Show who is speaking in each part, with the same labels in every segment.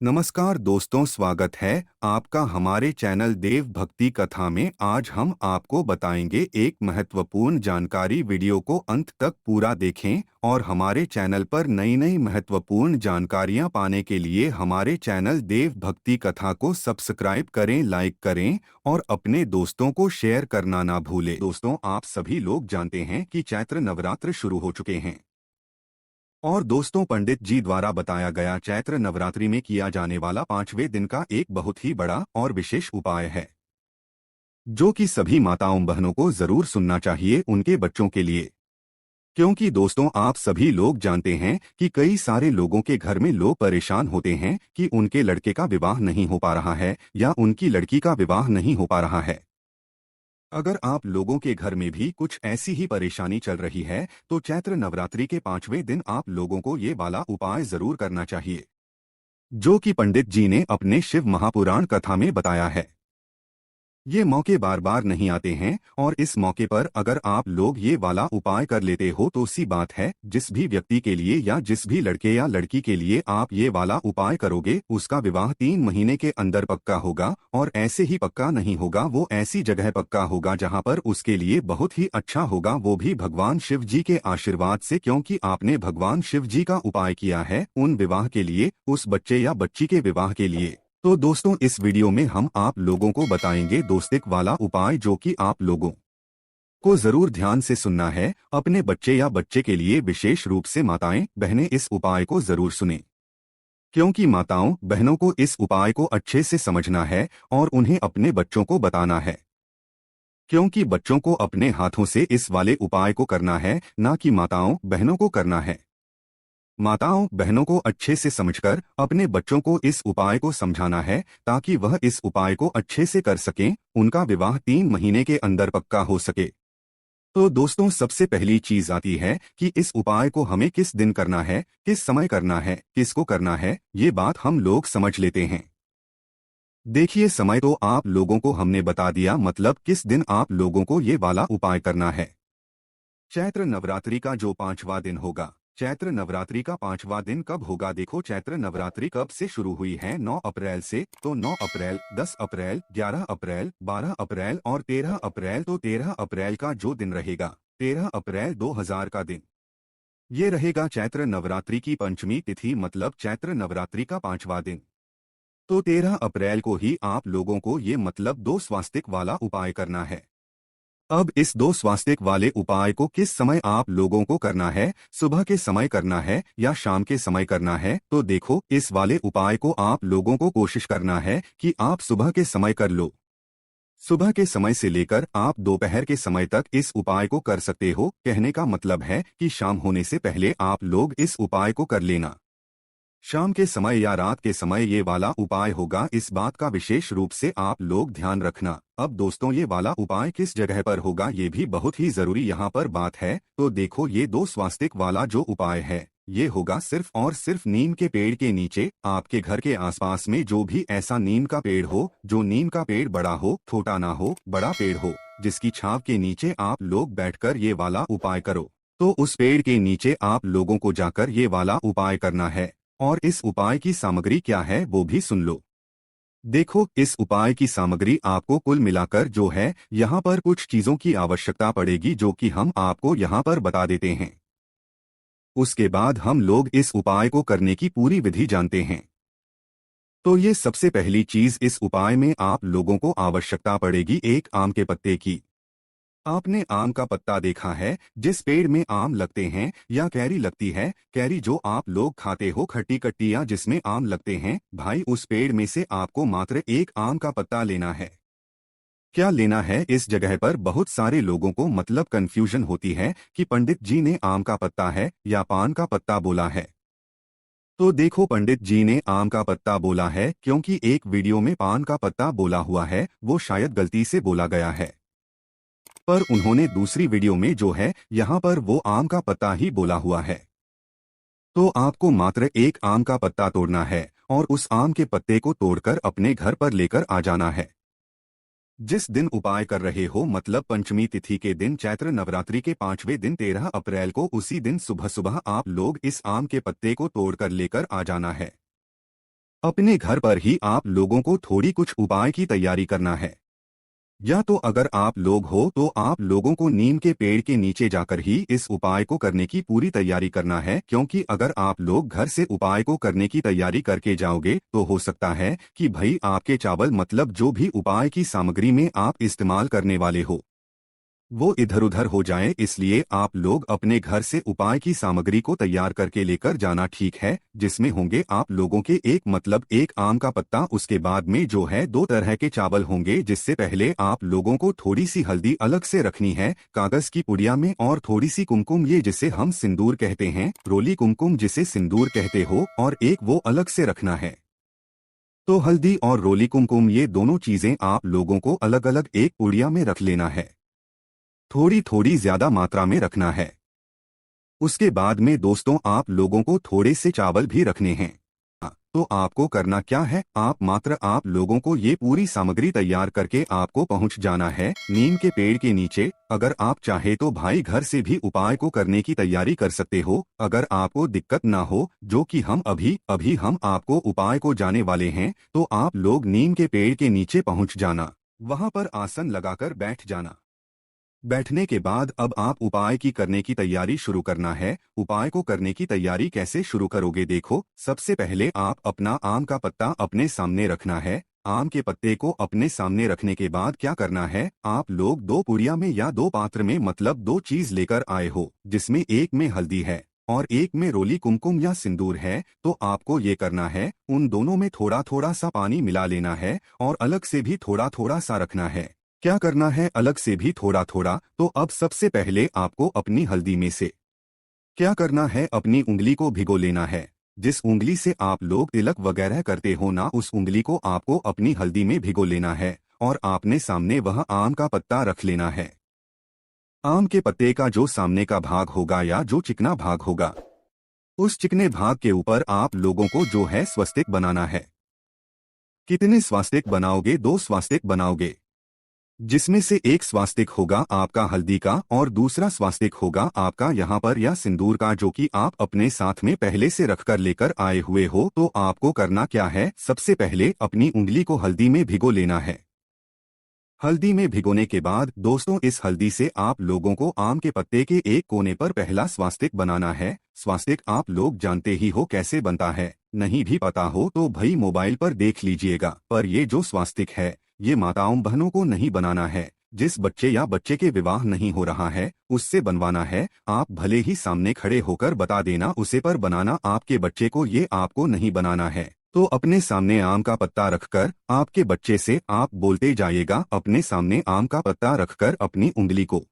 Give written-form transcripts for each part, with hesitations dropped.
Speaker 1: नमस्कार दोस्तों, स्वागत है आपका हमारे चैनल देव भक्ति कथा में। आज हम आपको बताएंगे एक महत्वपूर्ण जानकारी। वीडियो को अंत तक पूरा देखें और हमारे चैनल पर नई नई महत्वपूर्ण जानकारियां पाने के लिए हमारे चैनल देव भक्ति कथा को सब्सक्राइब करें, लाइक करें और अपने दोस्तों को शेयर करना ना भूलें। दोस्तों, आप सभी लोग जानते हैं कि चैत्र नवरात्र शुरू हो चुके हैं और दोस्तों, पंडित जी द्वारा बताया गया चैत्र नवरात्रि में किया जाने वाला 5वें दिन का एक बहुत ही बड़ा और विशेष उपाय है जो कि सभी माताओं बहनों को जरूर सुनना चाहिए उनके बच्चों के लिए। क्योंकि दोस्तों, आप सभी लोग जानते हैं कि कई सारे लोगों के घर में लोग परेशान होते हैं कि उनके लड़के का विवाह नहीं हो पा रहा है या उनकी लड़की का विवाह नहीं हो पा रहा है। अगर आप लोगों के घर में भी कुछ ऐसी ही परेशानी चल रही है तो चैत्र नवरात्रि के 5वें दिन आप लोगों को ये वाला उपाय जरूर करना चाहिए जो कि पंडित जी ने अपने शिव महापुराण कथा में बताया है। ये मौके बार बार नहीं आते हैं और इस मौके पर अगर आप लोग ये वाला उपाय कर लेते हो तो सी बात है, जिस भी व्यक्ति के लिए या जिस भी लड़के या लड़की के लिए आप ये वाला उपाय करोगे उसका विवाह 3 महीने के अंदर पक्का होगा। और ऐसे ही पक्का नहीं होगा, वो ऐसी जगह पक्का होगा जहाँ पर उसके लिए बहुत ही अच्छा होगा, वो भी भगवान शिव जी के आशीर्वाद से, क्योंकि आपने भगवान शिव जी का उपाय किया है उन विवाह के लिए, उस बच्चे या बच्ची के विवाह के लिए। तो दोस्तों, इस वीडियो में हम आप लोगों को बताएंगे दोस्तिक वाला उपाय जो कि आप लोगों को जरूर ध्यान से सुनना है। अपने बच्चे या बच्चे के लिए विशेष रूप से माताएं बहनें इस उपाय को जरूर सुनें, क्योंकि माताओं बहनों को इस उपाय को अच्छे से समझना है और उन्हें अपने बच्चों को बताना है, क्योंकि बच्चों को अपने हाथों से इस वाले उपाय को करना है, ना कि माताओं बहनों को करना है। माताओं बहनों को अच्छे से समझकर अपने बच्चों को इस उपाय को समझाना है ताकि वह इस उपाय को अच्छे से कर सकें, उनका विवाह 3 महीने के अंदर पक्का हो सके। तो दोस्तों, सबसे पहली चीज आती है कि इस उपाय को हमें किस दिन करना है, किस समय करना है, किसको करना है, ये बात हम लोग समझ लेते हैं। देखिए, समय तो आप लोगों को हमने बता दिया, मतलब किस दिन आप लोगों को ये वाला उपाय करना है। चैत्र नवरात्रि का जो 5वां दिन होगा। चैत्र नवरात्रि का 5वां दिन कब होगा? देखो, चैत्र नवरात्रि कब से शुरू हुई है? 9 अप्रैल से। तो 9 अप्रैल, 10 अप्रैल, 11 अप्रैल, 12 अप्रैल और 13 अप्रैल। तो 13 अप्रैल का जो दिन रहेगा, 13 अप्रैल 2000 का दिन, ये रहेगा चैत्र नवरात्रि की पंचमी तिथि, मतलब चैत्र नवरात्रि का 5वां दिन। तो 13 अप्रैल को ही आप लोगों को ये मतलब दो स्वास्तिक वाला उपाय करना है। अब इस दो स्वास्तिक वाले उपाय को किस समय आप लोगों को करना है? सुबह के समय करना है या शाम के समय करना है? तो देखो, इस वाले उपाय को आप लोगों को कोशिश करना है कि आप सुबह के समय कर लो। सुबह के समय से लेकर आप दोपहर के समय तक इस उपाय को कर सकते हो। कहने का मतलब है कि शाम होने से पहले आप लोग इस उपाय को कर लेना। शाम के समय या रात के समय ये वाला उपाय होगा, इस बात का विशेष रूप से आप लोग ध्यान रखना। अब दोस्तों, ये वाला उपाय किस जगह पर होगा ये भी बहुत ही जरूरी यहाँ पर बात है। तो देखो, ये दो स्वास्तिक वाला जो उपाय है ये होगा सिर्फ और सिर्फ नीम के पेड़ के नीचे। आपके घर के आसपास में जो भी ऐसा नीम का पेड़ हो, जो नीम का पेड़ बड़ा हो, छोटा ना हो, बड़ा पेड़ हो, जिसकी छांव के नीचे आप लोग बैठकर ये वाला उपाय करो, तो उस पेड़ के नीचे आप लोगों को जाकर ये वाला उपाय करना है। और इस उपाय की सामग्री क्या है वो भी सुन लो। देखो, इस उपाय की सामग्री आपको कुल मिलाकर जो है, यहाँ पर कुछ चीजों की आवश्यकता पड़ेगी जो कि हम आपको यहाँ पर बता देते हैं। उसके बाद हम लोग इस उपाय को करने की पूरी विधि जानते हैं। तो ये सबसे पहली चीज, इस उपाय में आप लोगों को आवश्यकता पड़ेगी एक आम के पत्ते की। आपने आम का पत्ता देखा है? जिस पेड़ में आम लगते हैं या कैरी लगती है, कैरी जो आप लोग खाते हो, खट्टी कट्टियां जिसमें आम लगते हैं, भाई उस पेड़ में से आपको मात्र एक आम का पत्ता लेना है। क्या लेना है? इस जगह पर बहुत सारे लोगों को मतलब कंफ्यूजन होती है कि पंडित जी ने आम का पत्ता है या पान का पत्ता बोला है। तो देखो, पंडित जी ने आम का पत्ता बोला है क्योंकि एक वीडियो में पान का पत्ता बोला हुआ है, वो शायद गलती से बोला गया है। पर उन्होंने दूसरी वीडियो में जो है यहाँ पर वो आम का पत्ता ही बोला हुआ है। तो आपको मात्र एक आम का पत्ता तोड़ना है और उस आम के पत्ते को तोड़कर अपने घर पर लेकर आ जाना है। जिस दिन उपाय कर रहे हो, मतलब पंचमी तिथि के दिन, चैत्र नवरात्रि के 5वें दिन 13 अप्रैल को, उसी दिन सुबह सुबह आप लोग इस आम के पत्ते को तोड़कर लेकर आ जाना है। अपने घर पर ही आप लोगों को थोड़ी कुछ उपाय की तैयारी करना है। या तो अगर आप लोग हो तो आप लोगों को नीम के पेड़ के नीचे जाकर ही इस उपाय को करने की पूरी तैयारी करना है, क्योंकि अगर आप लोग घर से उपाय को करने की तैयारी करके जाओगे तो हो सकता है कि भाई आपके चावल मतलब जो भी उपाय की सामग्री में आप इस्तेमाल करने वाले हो वो इधर उधर हो जाए। इसलिए आप लोग अपने घर से उपाय की सामग्री को तैयार करके लेकर जाना ठीक है, जिसमें होंगे आप लोगों के एक आम का पत्ता, उसके बाद में जो है 2 तरह के चावल होंगे। जिससे पहले आप लोगों को थोड़ी सी हल्दी अलग से रखनी है कागज की पुड़िया में, और थोड़ी सी कुमकुम, ये जिसे हम सिंदूर कहते हैं, रोली कुमकुम जिसे सिंदूर कहते हो, और एक वो अलग से रखना है। तो हल्दी और रोली कुमकुम ये दोनों चीजें आप लोगों को अलग अलग एक पुड़िया में रख लेना है, थोड़ी थोड़ी ज्यादा मात्रा में रखना है। उसके बाद में दोस्तों आप लोगों को थोड़े से चावल भी रखने हैं। तो आपको करना क्या है, आप लोगों को ये पूरी सामग्री तैयार करके आपको पहुंच जाना है नीम के पेड़ के नीचे। अगर आप चाहे तो भाई घर से भी उपाय को करने की तैयारी कर सकते हो, अगर आपको दिक्कत ना हो, जो कि हम अभी हम आपको उपाय को जाने वाले हैं। तो आप लोग नीम के पेड़ के नीचे पहुंच जाना, वहां पर आसन लगाकर बैठ जाना। बैठने के बाद अब आप उपाय की करने की तैयारी शुरू करना है। उपाय को करने की तैयारी कैसे शुरू करोगे, देखो सबसे पहले आप अपना आम का पत्ता अपने सामने रखना है। आम के पत्ते को अपने सामने रखने के बाद क्या करना है, आप लोग 2 पुड़िया में या 2 पात्र में मतलब 2 चीज लेकर आए हो, जिसमें एक में हल्दी है और एक में रोली कुमकुम या सिंदूर है। तो आपको ये करना है, उन दोनों में थोड़ा थोड़ा सा पानी मिला लेना है और अलग से भी थोड़ा थोड़ा सा रखना है। क्या करना है, अलग से भी थोड़ा थोड़ा। तो अब सबसे पहले आपको अपनी हल्दी में से क्या करना है, अपनी उंगली को भिगो लेना है। जिस उंगली से आप लोग तिलक वगैरह करते हो ना, उस उंगली को आपको अपनी हल्दी में भिगो लेना है और आपने सामने वह आम का पत्ता रख लेना है। आम के पत्ते का जो सामने का भाग होगा या जो चिकना भाग होगा, उस चिकने भाग के ऊपर आप लोगों को जो है स्वस्तिक बनाना है। कितने स्वास्तिक बनाओगे, 2 स्वास्तिक बनाओगे, जिसमें से एक स्वास्तिक होगा आपका हल्दी का और दूसरा स्वास्तिक होगा आपका यहाँ पर या सिंदूर का, जो कि आप अपने साथ में पहले से रखकर लेकर आए हुए हो। तो आपको करना क्या है, सबसे पहले अपनी उंगली को हल्दी में भिगो लेना है। हल्दी में भिगोने के बाद दोस्तों इस हल्दी से आप लोगों को आम के पत्ते के एक कोने पर पहला स्वास्तिक बनाना है। स्वास्तिक आप लोग जानते ही हो कैसे बनता है, नहीं भी पता हो तो भाई मोबाइल पर देख लीजिएगा। पर ये जो स्वास्तिक है ये माताओं बहनों को नहीं बनाना है। जिस बच्चे या बच्चे के विवाह नहीं हो रहा है उससे बनवाना है। आप भले ही सामने खड़े होकर बता देना उसे, पर बनाना आपके बच्चे को, ये आपको नहीं बनाना है। तो अपने सामने आम का पत्ता रखकर आपके बच्चे से आप बोलते जाइएगा, अपने सामने आम का पत्ता रखकर अपनी उंगली को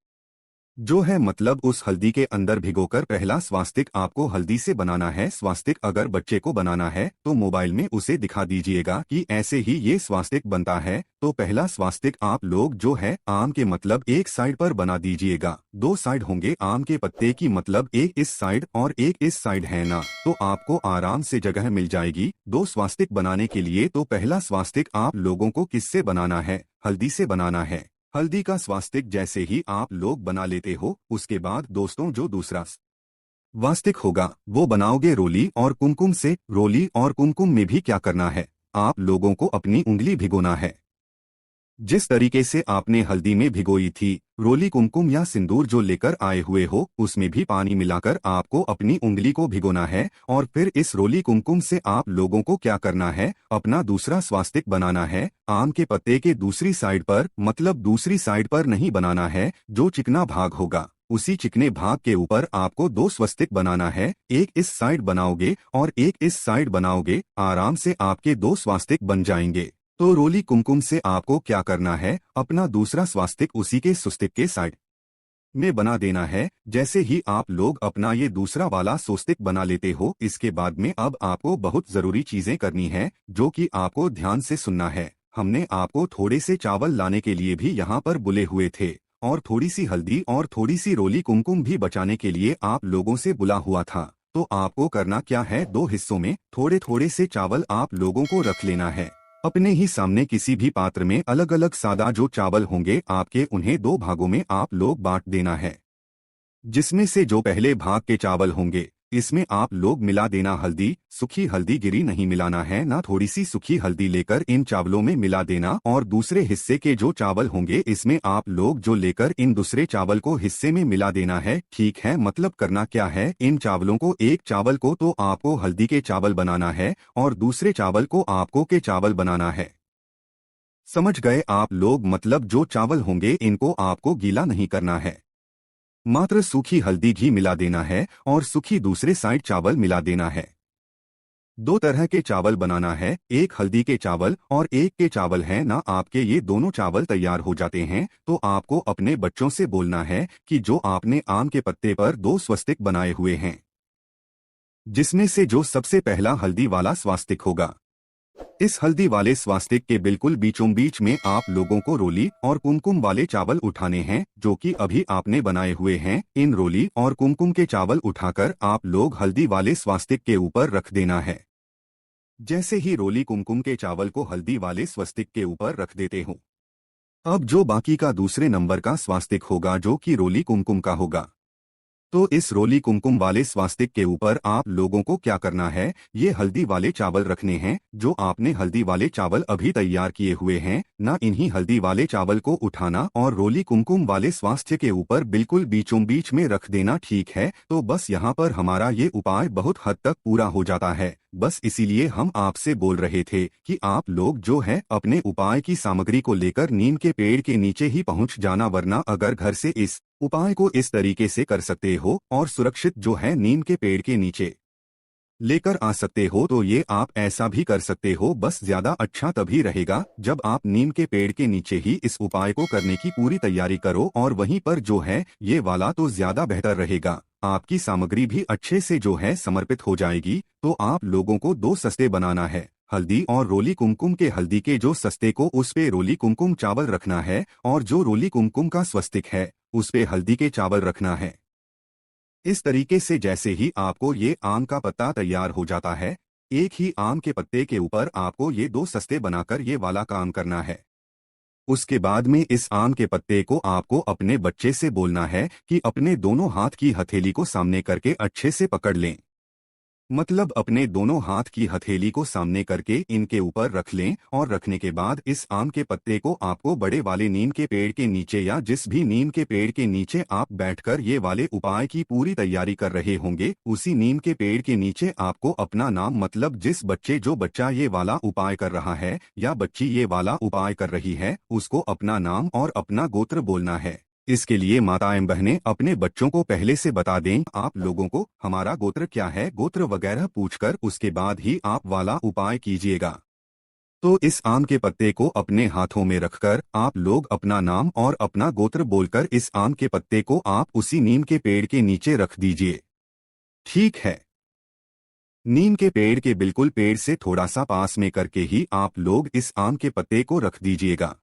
Speaker 1: जो है मतलब उस हल्दी के अंदर भिगोकर पहला स्वास्तिक आपको हल्दी से बनाना है। स्वास्तिक अगर बच्चे को बनाना है तो मोबाइल में उसे दिखा दीजिएगा कि ऐसे ही ये स्वास्तिक बनता है। तो पहला स्वास्तिक आप लोग जो है आम के मतलब एक साइड पर बना दीजिएगा। 2 साइड होंगे आम के पत्ते की, मतलब एक इस साइड और एक इस साइड है ना, तो आपको आराम से जगह मिल जाएगी 2 स्वास्तिक बनाने के लिए। तो पहला स्वास्तिक आप लोगों को किससे बनाना है, हल्दी से बनाना है। हल्दी का स्वास्तिक जैसे ही आप लोग बना लेते हो, उसके बाद दोस्तों जो दूसरा स्वास्तिक होगा वो बनाओगे रोली और कुमकुम से। रोली और कुमकुम में भी क्या करना है, आप लोगों को अपनी उंगली भिगोना है। जिस तरीके से आपने हल्दी में भिगोई थी, रोली कुमकुम या सिंदूर जो लेकर आए हुए हो उसमें भी पानी मिलाकर आपको अपनी उंगली को भिगोना है। और फिर इस रोली कुमकुम से आप लोगों को क्या करना है, अपना दूसरा स्वास्तिक बनाना है। आम के पत्ते के दूसरी साइड पर, मतलब दूसरी साइड पर नहीं बनाना है, जो चिकना भाग होगा उसी चिकने भाग के ऊपर आपको 2 स्वस्तिक बनाना है। एक इस साइड बनाओगे और एक इस साइड बनाओगे, आराम से आपके 2 स्वास्तिक बन जाएंगे। तो रोली कुमकुम से आपको क्या करना है, अपना दूसरा स्वास्तिक उसी के स्वस्तिक के साइड में बना देना है। जैसे ही आप लोग अपना ये दूसरा वाला स्वस्तिक बना लेते हो, इसके बाद में अब आपको बहुत जरूरी चीजें करनी है जो कि आपको ध्यान से सुनना है। हमने आपको थोड़े से चावल लाने के लिए भी यहाँ पर बुले हुए थे और थोड़ी सी हल्दी और थोड़ी सी रोली कुमकुम भी बचाने के लिए आप लोगों से बुला हुआ था। तो आपको करना क्या है, 2 हिस्सों में थोड़े थोड़े से चावल आप लोगों को रख लेना है। अपने ही सामने किसी भी पात्र में अलग अलग सादा जो चावल होंगे आपके, उन्हें 2 भागों में आप लोग बांट देना है। जिसमें से जो पहले भाग के चावल होंगे इसमें आप लोग मिला देना हल्दी, सूखी हल्दी गिरी नहीं मिलाना है ना, थोड़ी सी सूखी हल्दी लेकर इन चावलों में मिला देना और दूसरे हिस्से के जो चावल होंगे इसमें आप लोग जो लेकर इन दूसरे चावल को हिस्से में मिला देना है। ठीक है, मतलब करना क्या है, इन चावलों को, एक चावल को तो आपको हल्दी के चावल बनाना है और दूसरे चावल को आपको के चावल बनाना है। समझ गए आप लोग, मतलब जो चावल होंगे इनको आपको गीला नहीं करना है, मात्र सूखी हल्दी घी मिला देना है और सूखी दूसरे साइड चावल मिला देना है। दो तरह के चावल बनाना है, एक हल्दी के चावल और एक के चावल है ना। आपके ये दोनों चावल तैयार हो जाते हैं तो आपको अपने बच्चों से बोलना है कि जो आपने आम के पत्ते पर दो स्वस्तिक बनाए हुए हैं, जिसमें से जो सबसे पहला हल्दी वाला स्वास्तिक होगा, इस हल्दी वाले स्वास्तिक के बिल्कुल बीचों बीच में आप लोगों को रोली और कुमकुम वाले चावल उठाने हैं जो कि अभी आपने बनाए हुए हैं। इन रोली और कुमकुम के चावल उठाकर आप लोग हल्दी वाले स्वास्तिक के ऊपर रख देना है। जैसे ही रोली कुमकुम के चावल को हल्दी वाले स्वस्तिक के ऊपर रख देते हो, अब जो बाकी का दूसरे नंबर का स्वास्तिक होगा जो कि रोली कुमकुम का होगा, तो इस रोली कुमकुम वाले स्वास्तिक के ऊपर आप लोगों को क्या करना है, ये हल्दी वाले चावल रखने हैं जो आपने हल्दी वाले चावल अभी तैयार किए हुए हैं ना। इन्हीं हल्दी वाले चावल को उठाना और रोली कुमकुम वाले स्वास्थ्य के ऊपर बिल्कुल बीचों बीच में रख देना। ठीक है, तो बस यहाँ पर हमारा ये उपाय बहुत हद तक पूरा हो जाता है। बस इसीलिए हम आपसे बोल रहे थे कि आप लोग जो है अपने उपाय की सामग्री को लेकर नीम के पेड़ के नीचे ही पहुंच जाना, वरना अगर घर से इस उपाय को इस तरीके से कर सकते हो और सुरक्षित जो है नीम के पेड़ के नीचे लेकर आ सकते हो तो ये आप ऐसा भी कर सकते हो। बस ज्यादा अच्छा तभी रहेगा जब आप नीम के पेड़ के नीचे ही इस उपाय को करने की पूरी तैयारी करो और वहीं पर जो है ये वाला तो ज्यादा बेहतर रहेगा। आपकी सामग्री भी अच्छे से जो है समर्पित हो जाएगी। तो आप लोगों को दो सस्ते बनाना है, हल्दी और रोली कुमकुम के हल्दी के जो सस्ते को उस पे रोली कुमकुम चावल रखना है और जो रोली कुमकुम का स्वस्तिक है उस पे हल्दी के चावल रखना है। इस तरीके से जैसे ही आपको ये आम का पत्ता तैयार हो जाता है, एक ही आम के पत्ते के ऊपर आपको ये दो सस्ते बनाकर ये वाला काम करना है। उसके बाद में इस आम के पत्ते को आपको अपने बच्चे से बोलना है कि अपने दोनों हाथ की हथेली को सामने करके अच्छे से पकड़ लें, मतलब अपने दोनों हाथ की हथेली को सामने करके इनके ऊपर रख लें और रखने के बाद इस आम के पत्ते को आपको बड़े वाले नीम के पेड़ के नीचे या जिस भी नीम के पेड़ के नीचे आप बैठकर ये वाले उपाय की पूरी तैयारी कर रहे होंगे, उसी नीम के पेड़ के नीचे आपको अपना नाम, मतलब जिस बच्चे जो बच्चा ये वाला उपाय कर रहा है या बच्ची ये वाला उपाय कर रही है उसको अपना नाम और अपना गोत्र बोलना है। इसके लिए माताएं बहनें अपने बच्चों को पहले से बता दें आप लोगों को हमारा गोत्र क्या है, गोत्र वगैरह पूछकर उसके बाद ही आप वाला उपाय कीजिएगा। तो इस आम के पत्ते को अपने हाथों में रखकर आप लोग अपना नाम और अपना गोत्र बोलकर इस आम के पत्ते को आप उसी नीम के पेड़ के नीचे रख दीजिए। ठीक है, नीम के पेड़ के बिल्कुल पेड़ से थोड़ा सा पास में करके ही आप लोग इस आम के पत्ते को रख दीजिएगा।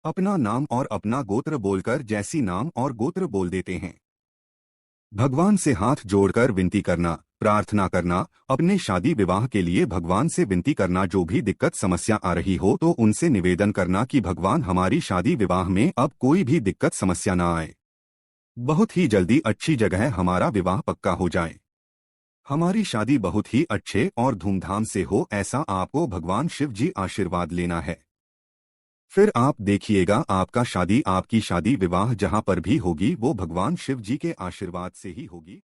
Speaker 1: अपना नाम और अपना गोत्र बोलकर जैसी नाम और गोत्र बोल देते हैं, भगवान से हाथ जोड़कर विनती करना, प्रार्थना करना, अपने शादी विवाह के लिए भगवान से विनती करना। जो भी दिक्कत समस्या आ रही हो तो उनसे निवेदन करना कि भगवान हमारी शादी विवाह में अब कोई भी दिक्कत समस्या ना आए, बहुत ही जल्दी अच्छी जगह हमारा विवाह पक्का हो जाए, हमारी शादी बहुत ही अच्छे और धूमधाम से हो, ऐसा आपको भगवान शिव जी आशीर्वाद लेना है। फिर आप देखिएगा आपकी शादी विवाह जहां पर भी होगी वो भगवान शिव जी के आशीर्वाद से ही होगी।